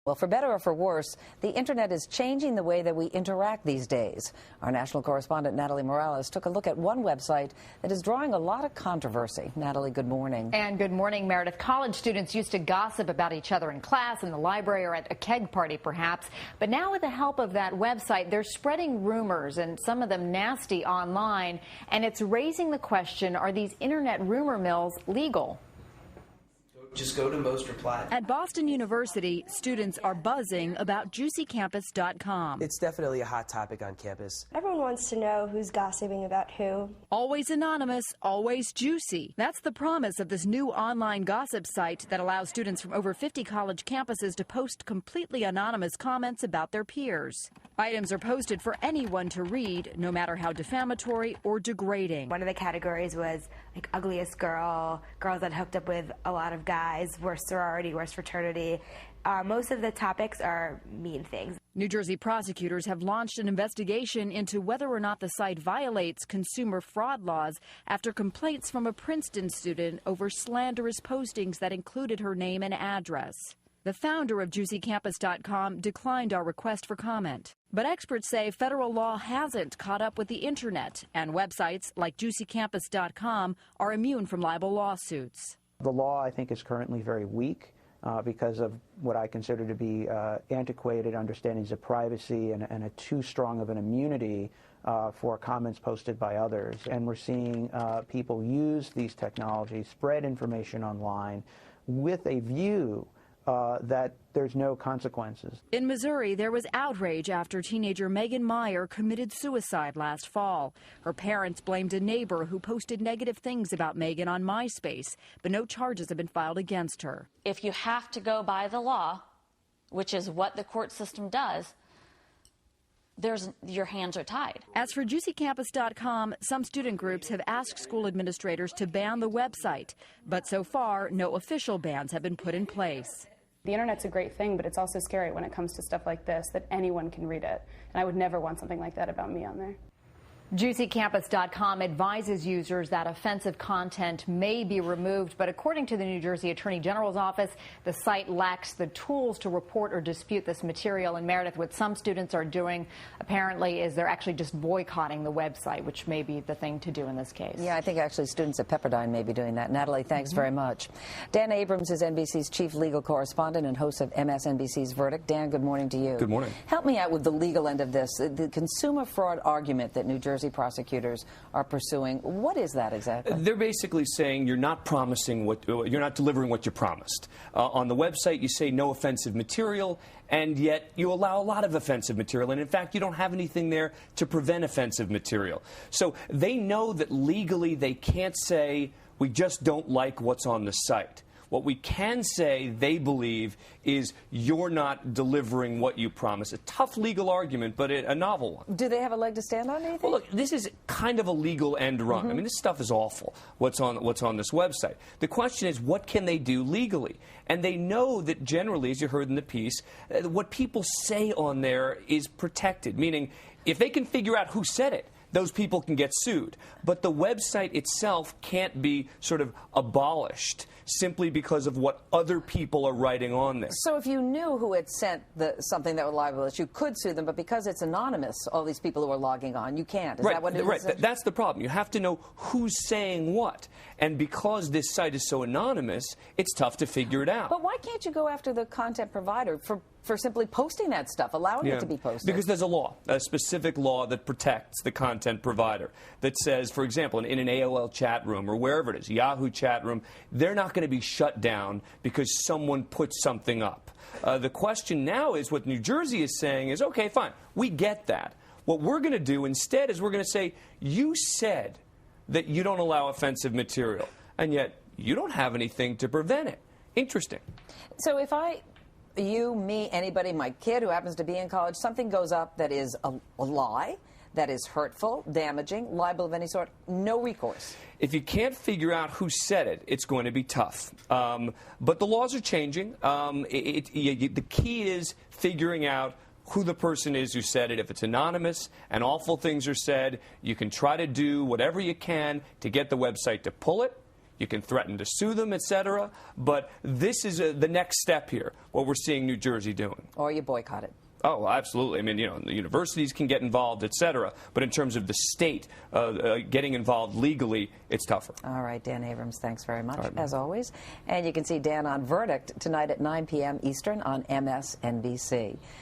Well, for better or for worse, the internet is changing the way that we interact these days. Our national correspondent Natalie Morales took a look at one website that is drawing a lot of controversy. Natalie, good morning. And good morning, Meredith. College students used to gossip about each other in class, in the library, or at a keg party, perhaps. But now with the help of that website, they're spreading rumors, and some of them nasty, online. And it's raising the question, are these internet rumor mills legal? Just go to most replied. At Boston University, students are buzzing about juicycampus.com. It's definitely a hot topic on campus. Everyone wants to know who's gossiping about who. Always anonymous, always juicy. That's the promise of this new online gossip site that allows students from over 50 college campuses to post completely anonymous comments about their peers. Items are posted for anyone to read, no matter how defamatory or degrading. One of the categories was like ugliest girl, girls that hooked up with a lot of guys, worst sorority, worst fraternity. Most of the topics are mean things. New Jersey prosecutors have launched an investigation into whether or not the site violates consumer fraud laws after complaints from a Princeton student over slanderous postings that included her name and address. The founder of juicycampus.com declined our request for comment. But experts say federal law hasn't caught up with the internet, and websites like juicycampus.com are immune from libel lawsuits. The law, I think, is currently very weak because of what I consider to be antiquated understandings of privacy and a too strong of an immunity for comments posted by others. And we're seeing people use these technologies, spread information online with a view that there's no consequences. In Missouri, there was outrage after teenager Megan Meyer committed suicide last fall. Her parents blamed a neighbor who posted negative things about Megan on MySpace, but no charges have been filed against her. If you have to go by the law, which is what the court system does, your hands are tied. As for juicycampus.com, some student groups have asked school administrators to ban the website, but so far, no official bans have been put in place. The internet's a great thing, but it's also scary when it comes to stuff like this, that anyone can read it. And I would never want something like that about me on there. JuicyCampus.com advises users that offensive content may be removed, but according to the New Jersey Attorney General's office, the site lacks the tools to report or dispute this material. And Meredith, what some students are doing, apparently, is they're actually just boycotting the website, which may be the thing to do in this case. Yeah, I think actually students at Pepperdine may be doing that. Natalie, thanks very much. Dan Abrams is NBC's chief legal correspondent and host of MSNBC's Verdict. Dan, good morning to you. Good morning. Help me out with the legal end of this. The consumer fraud argument that New Jersey prosecutors are pursuing. What is that exactly? They're basically saying you're not promising you're not delivering what you promised. On the website, you say no offensive material, and yet you allow a lot of offensive material. And in fact, you don't have anything there to prevent offensive material. So they know that legally they can't say we just don't like what's on the site. What we can say, they believe, is you're not delivering what you promised. A tough legal argument, but a novel one. Do they have a leg to stand on, do you think? Well, look, this is kind of a legal end run. I mean, this stuff is awful, what's on this website. The question is, what can they do legally? And they know that generally, as you heard in the piece, what people say on there is protected, meaning if they can figure out who said it, those people can get sued. But the website itself can't be sort of abolished simply because of what other people are writing on there. So if you knew who had sent something that was libelous, you could sue them, but because it's anonymous, all these people who are logging on, you can't. Is that what it is? Right. That's the problem. You have to know who's saying what. And because this site is so anonymous, it's tough to figure it out. But why can't you go after the content provider for simply posting that stuff, allowing it to be posted? Because there's a law, a specific law that protects the content provider that says, for example, in an AOL chat room or wherever it is, Yahoo chat room, they're not going to be shut down because someone put something up. The question now is what New Jersey is saying is, okay, fine, we get that. What we're going to do instead is we're going to say, you said that you don't allow offensive material, and yet you don't have anything to prevent it. Interesting. So if you, me, anybody, my kid who happens to be in college, something goes up that is a lie, that is hurtful, damaging, libel of any sort, no recourse. If you can't figure out who said it, it's going to be tough. But the laws are changing. The key is figuring out who the person is who said it. If it's anonymous and awful things are said, you can try to do whatever you can to get the website to pull it. You can threaten to sue them, etc. But this is the next step here, what we're seeing New Jersey doing. Or you boycott it. Oh, absolutely. I mean, the universities can get involved, etc. But in terms of the state getting involved legally, it's tougher. All right, Dan Abrams, thanks very much, right, as always. And you can see Dan on Verdict tonight at 9 p.m. Eastern on MSNBC.